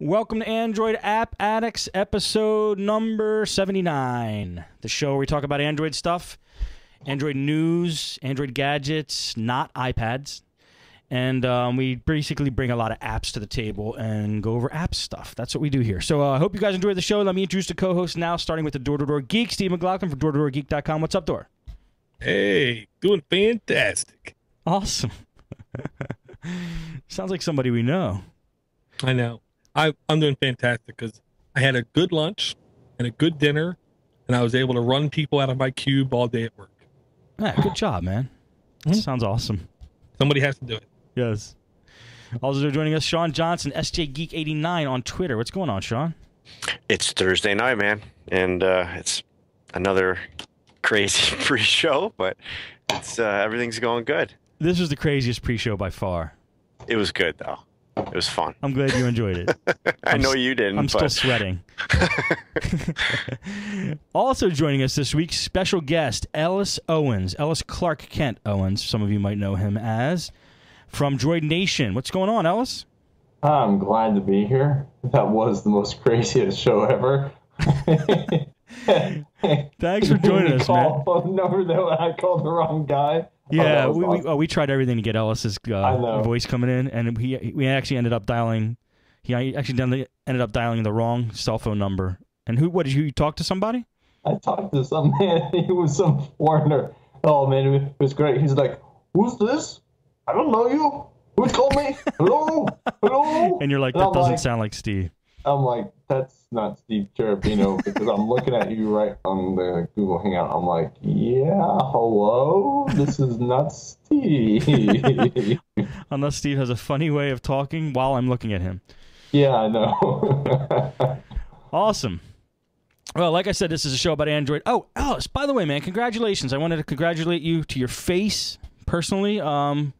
Welcome to Android App Addicts, episode number 79. The show where we talk about Android stuff, Android news, Android gadgets, not iPads. And we basically bring a lot of apps to the table and go over app stuff. That's what we do here. So I hope you guys enjoyed the show. Let me introduce the co-host now, starting with the Door-to-Door Geek, Steve McLaughlin from DoorToDoorGeek.com. What's up, Door? Hey, doing fantastic. Awesome. Sounds like somebody we know. I know. I'm doing fantastic because I had a good lunch and a good dinner, and I was able to run people out of my cube all day at work. Yeah, good job, man. Sounds awesome. Somebody has to do it. Yes. Also joining us, Sean Johnson, SJ Geek 89 on Twitter. What's going on, Sean? It's Thursday night, man, and it's another crazy pre-show, but it's everything's going good. This was the craziest pre-show by far. It was good, though. It was fun. I'm glad you enjoyed it. I know you didn't. I'm still sweating. Also joining us this week, special guest, Ellis Owens. Ellis Clark Kent Owens. Some of you might know him as. From Droid Nation. What's going on, Ellis? I'm glad to be here. That was the most craziest show ever. Thanks for joining us, man. Phone number that I called the wrong guy. Yeah, awesome. we tried everything to get Ellis's voice coming in, and we actually ended up dialing. He actually ended up dialing the wrong cell phone number. And what did you talk to somebody? I talked to some man. He was some foreigner. Oh man, it was great. He's like, "Who's this? I don't know you. Who's called me? Hello, hello." And you're like, "That doesn't sound like Steve." I'm like, "That's not Steve Cherubino," because I'm looking at you right on the Google Hangout. I'm like, "Yeah, hello, this is not Steve." Unless Steve has a funny way of talking while I'm looking at him. Yeah, I know. Awesome. Well, like I said, this is a show about Android. Oh, Alice, by the way, man, congratulations. I wanted to congratulate you to your face personally. You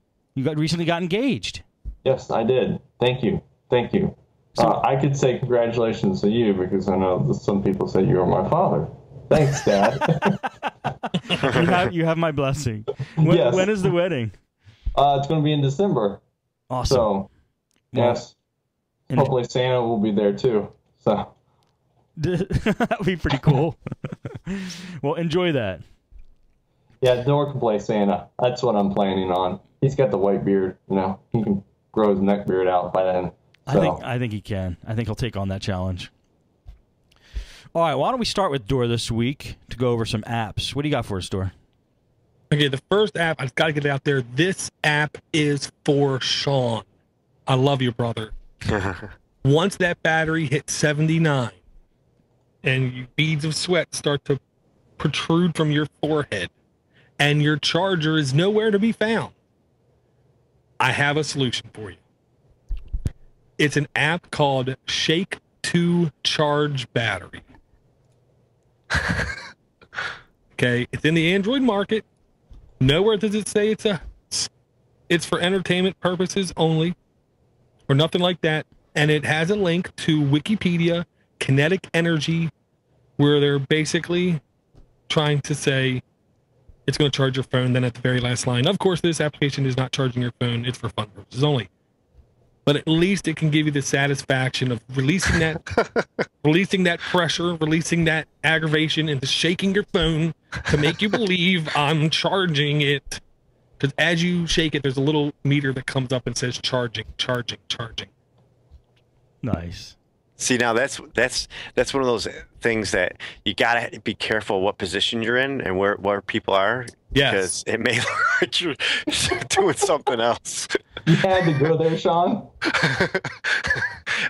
recently got engaged. Yes, I did. Thank you. Thank you. I could say congratulations to you because I know that some people say you are my father. Thanks, Dad. you have my blessing. Yes. When is the wedding? It's going to be in December. Awesome. So, yes. Hopefully Santa will be there too. So that would be pretty cool. Well, enjoy that. Yeah, Door can play Santa. That's what I'm planning on. He's got the white beard. You know, he can grow his neck beard out by then. So. I think he can. I think he'll take on that challenge. All right, why don't we start with Door this week to go over some apps. What do you got for us, Door? Okay, the first app, I've got to get it out there. This app is for Sean. I love you, brother. Once that battery hits 79 and beads of sweat start to protrude from your forehead and your charger is nowhere to be found, I have a solution for you. It's an app called Shake to Charge Battery. Okay, it's in the Android market. Nowhere does it say it's for entertainment purposes only or nothing like that. And it has a link to Wikipedia, Kinetic Energy, where they're basically trying to say it's going to charge your phone. Then at the very last line, of course, this application is not charging your phone. It's for fun purposes only. But at least it can give you the satisfaction of releasing that pressure, releasing that aggravation into shaking your phone to make you believe I'm charging it. Because as you shake it, there's a little meter that comes up and says charging, charging, charging. Nice. See, now that's one of those things that you gotta be careful what position you're in and where people are. Yes. Because it may look like you're doing something else. You had to go there, Sean.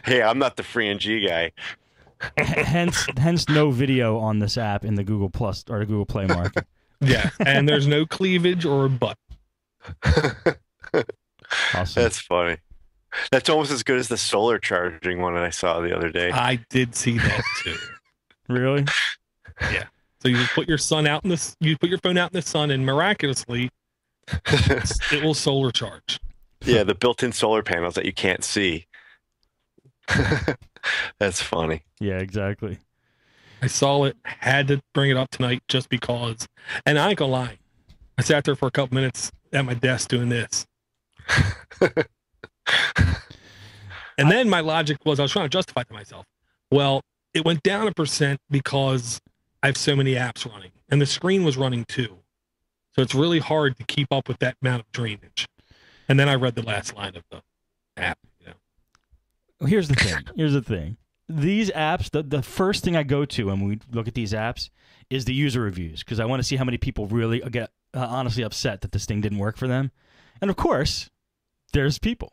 Hey, I'm not the free and G guy. Hence, no video on this app in the Google Plus or the Google Play market. Yeah, and there's no cleavage or butt. Awesome. That's funny. That's almost as good as the solar charging one that I saw the other day. I did see that too. Really? Yeah. So you just put your phone out in the sun, and miraculously, it will solar charge. Yeah, the built-in solar panels that you can't see. That's funny. Yeah, exactly. I saw it, had to bring it up tonight just because. And I ain't gonna lie, I sat there for a couple minutes at my desk doing this. And then my logic was I was trying to justify to myself. Well, it went down 1% because I have so many apps running, and the screen was running too. So it's really hard to keep up with that amount of drainage. And then I read the last line of the app. Here's the thing. These apps, the first thing I go to when we look at these apps is the user reviews, because I want to see how many people really get honestly upset that this thing didn't work for them. And of course, there's people.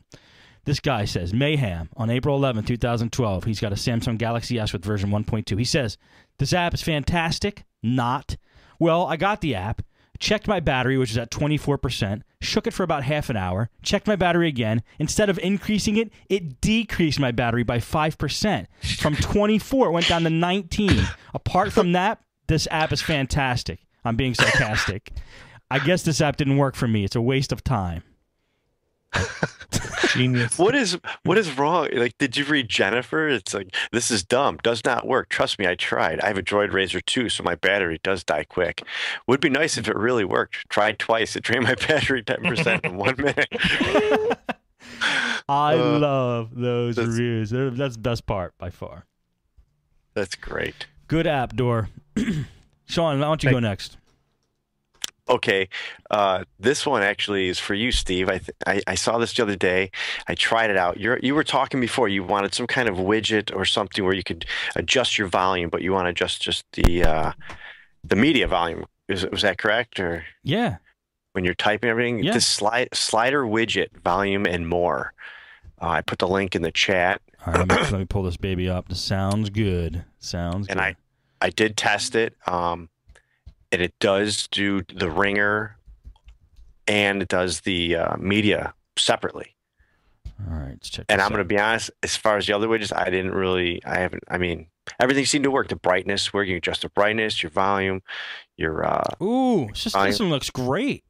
This guy says, Mayhem, on April 11, 2012, he's got a Samsung Galaxy S with version 1.2. He says, this app is fantastic. Not. Well, I got the app, checked my battery, which is at 24%, shook it for about half an hour, checked my battery again. Instead of increasing it, it decreased my battery by 5%. From 24, it went down to 19. Apart from that, this app is fantastic. I'm being sarcastic. I guess this app didn't work for me. It's a waste of time. Genius. What is wrong? Like, did you read Jennifer? It's like, this is dumb. Does not work. Trust me, I tried. I have a Droid Razor 2, so my battery does die quick. Would be nice if it really worked. Tried twice. It drained my battery 10% in 1 minute. I love those reviews. That's the best part by far. That's great. Good app, Door. Sean, why don't you go next? Okay, this one actually is for you, Steve. I saw this the other day. I tried it out. You were talking before. You wanted some kind of widget or something where you could adjust your volume, but you want to adjust just the media volume. Was that correct? Or yeah, when you're typing everything, yeah. This slider widget, volume and more. I put the link in the chat. All right, let me pull this baby up. This sounds good. And I did test it. And it does do the ringer, and it does the media separately. All right, let's check. And I'm going to be honest, as far as the other widgets, I mean, everything seemed to work. The brightness, where you adjust the brightness, your volume, your this one looks great.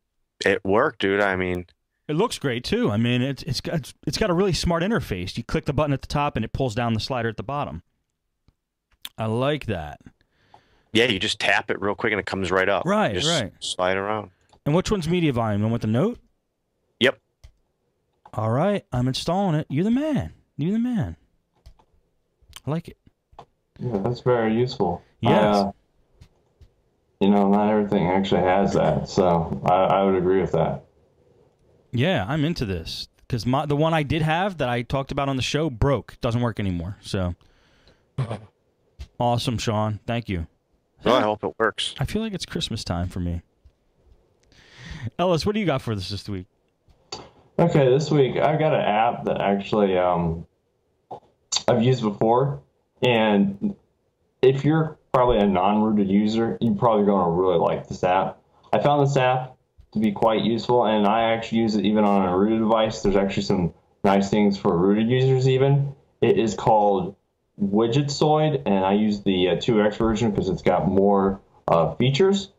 It worked, dude. I mean, it looks great too. I mean, it's got a really smart interface. You click the button at the top, and it pulls down the slider at the bottom. I like that. Yeah, you just tap it real quick and it comes right up. Right, just right. Slide around. And which one's media volume? The one with the note? Yep. All right, I'm installing it. You're the man. You're the man. I like it. Yeah, that's very useful. Yes. Not everything actually has that, so I would agree with that. Yeah, I'm into this because the one I did have that I talked about on the show broke. Doesn't work anymore. So awesome, Sean. Thank you. Well, I hope it works. I feel like it's Christmas time for me. Ellis, what do you got for us this week? Okay, this week I got an app that actually I've used before, and if you're probably a non-rooted user, you're probably going to really like this app. I found this app to be quite useful, and I actually use it even on a rooted device. There's actually some nice things for rooted users even. It is called Widgetsoid, and I use the 2X version because it's got more features.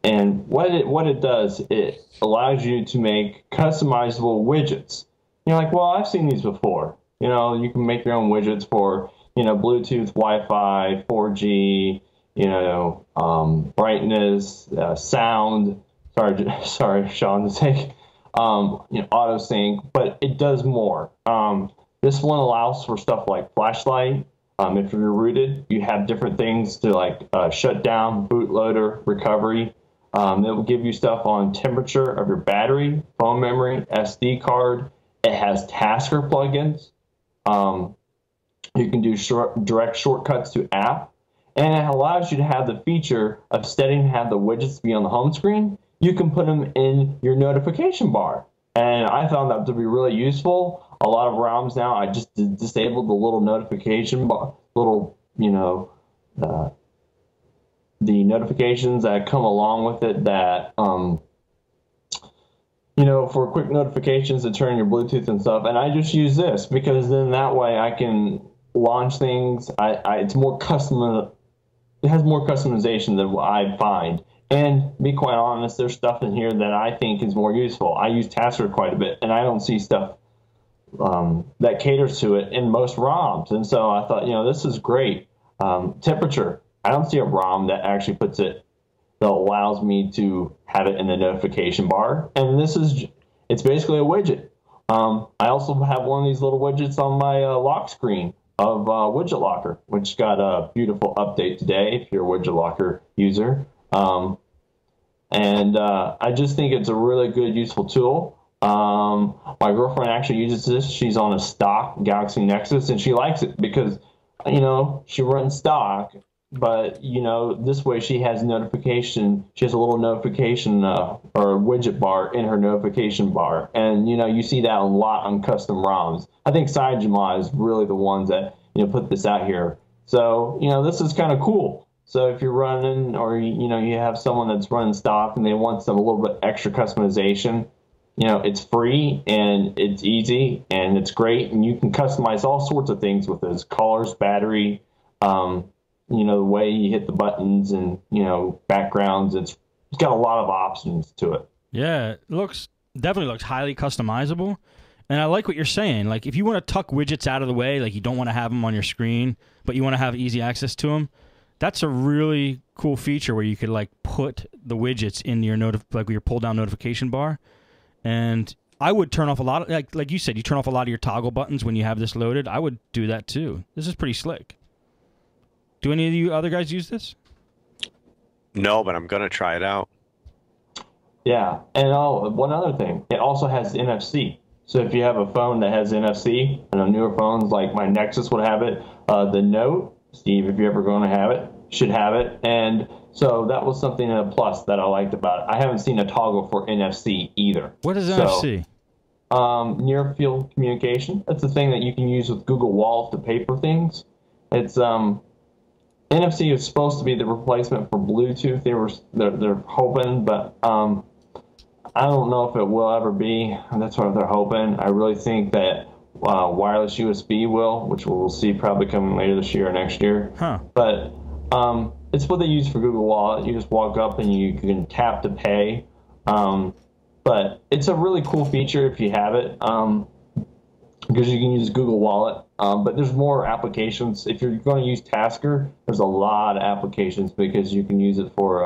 And what it does, it allows you to make customizable widgets. You're like, well, I've seen these before. You can make your own widgets for Bluetooth, Wi-Fi, 4G, brightness, sound. Sorry, Sean, to take auto sync, but it does more. This one allows for stuff like flashlight. If you're rooted, you have different things to like shut down, bootloader, recovery. It will give you stuff on temperature of your battery, phone memory, SD card. It has Tasker plugins. You can do direct shortcuts to app. And it allows you to have the feature of instead of have the widgets be on the home screen, you can put them in your notification bar. And I found that to be really useful. A lot of ROMs now, I just disabled the little notification bar, the notifications that come along with it that, for quick notifications to turn your Bluetooth and stuff. And I just use this because then that way I can launch things. It's more custom. It has more customization than what I find. And to be quite honest, there's stuff in here that I think is more useful. I use Tasker quite a bit, and I don't see stuff that caters to it in most ROMs. And so I thought, this is great. Temperature. I don't see a ROM that actually puts it, that allows me to have it in the notification bar. And it's basically a widget. I also have one of these little widgets on my lock screen of Widget Locker, which got a beautiful update today if you're a Widget Locker user. And I just think it's a really good, useful tool. My girlfriend actually uses this. She's on a stock Galaxy Nexus, and she likes it because, she runs stock. But, this way she has notification. She has a little notification or a widget bar in her notification bar. And, you see that a lot on custom ROMs. I think Cygemod is really the ones that, put this out here. So, this is kind of cool. So if you're running or, you have someone that's running stock and they want some a little bit extra customization, it's free and it's easy and it's great. And you can customize all sorts of things with this: colors, battery, the way you hit the buttons and, backgrounds. It's got a lot of options to it. Yeah, it definitely looks highly customizable. And I like what you're saying. Like, if you want to tuck widgets out of the way, like you don't want to have them on your screen, but you want to have easy access to them, that's a really cool feature where you could, like, put the widgets in your like your pull-down notification bar. And I would turn off a lot of, like you said, you turn off a lot of your toggle buttons when you have this loaded. I would do that too. This is pretty slick. Do any of you other guys use this? No, but I'm going to try it out. Yeah. And one other thing, it also has NFC. So if you have a phone that has NFC, and newer phones like my Nexus would have it, the Note, Steve, if you're ever going to have it, should have it. And so that was something, a plus that I liked about it. I haven't seen a toggle for NFC either. What is NFC? Near field communication. That's a thing that you can use with Google Wallet to pay for things. It's NFC is supposed to be the replacement for Bluetooth. They're hoping, but I don't know if it will ever be. That's what they're hoping. I really think that wireless USB will, which we'll see probably coming later this year or next year. Huh. But it's what they use for Google Wallet. You just walk up and you can tap to pay. But it's a really cool feature if you have it, because you can use Google Wallet. But there's more applications. If you're going to use Tasker, there's a lot of applications because you can use it for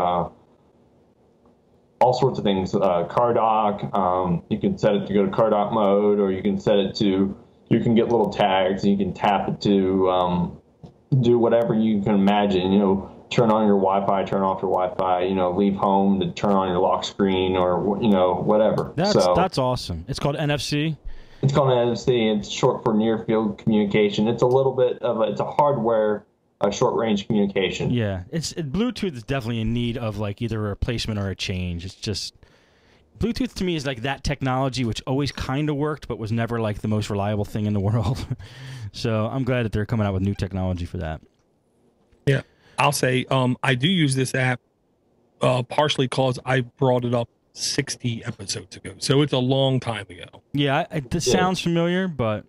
all sorts of things. CarDoc, you can set it to go to CarDoc mode, or you can set it to, you can get little tags, and you can tap it to do whatever you can imagine, turn on your Wi-Fi, turn off your Wi-Fi, leave home to turn on your lock screen or, whatever. That's awesome. It's called NFC? It's called NFC. It's short for near field communication. It's a little bit of it's a hardware short range communication. Yeah, Bluetooth is definitely in need of like either a replacement or a change. It's just Bluetooth to me is like that technology which always kind of worked but was never like the most reliable thing in the world. So I'm glad that they're coming out with new technology for that. Yeah, I'll say I do use this app partially because I brought it up 60 episodes ago, so it's a long time ago. Yeah, this sounds familiar, but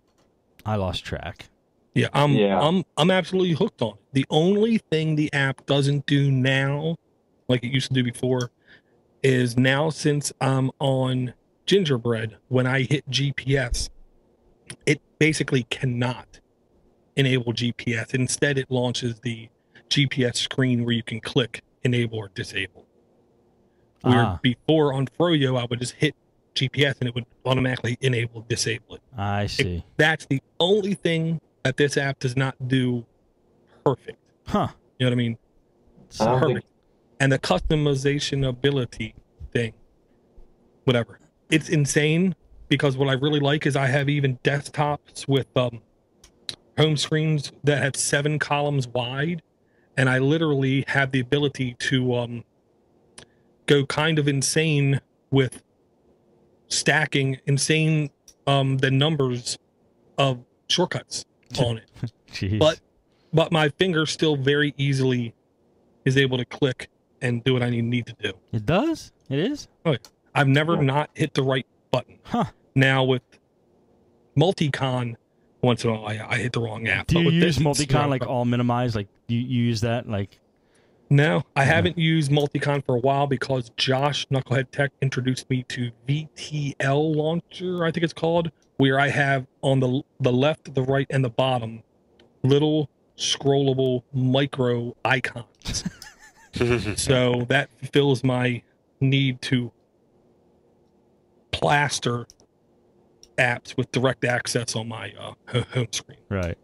I lost track. Yeah, I'm absolutely hooked on it. The only thing the app doesn't do now, like it used to do before, is now since I'm on Gingerbread, when I hit GPS, it basically cannot enable GPS. Instead, it launches the GPS screen where you can click enable or disable. Where before on Froyo, I would just hit GPS and it would automatically enable, disable it. I see. That's the only thing that this app does not do perfect. Huh. You know what I mean? Perfect. And the customization ability thing, whatever. It's insane because what I really like is I have even desktops with home screens that have 7 columns wide. And I literally have the ability to go kind of insane with stacking the numbers of shortcuts on it. Jeez. But my finger still very easily is able to click and do what I need to do. It does? It is? Oh, I've never not hit the right button. Huh. Now with Multicon, once in a while I hit the wrong app. Do you use Multicon like all minimized? Like you use that like? No, I haven't used Multicon for a while because Josh Knucklehead Tech introduced me to VTL Launcher, I think it's called, where I have on the left, the right, and the bottom little scrollable micro icons. So that fulfills my need to plaster apps with direct access on my home screen. Right.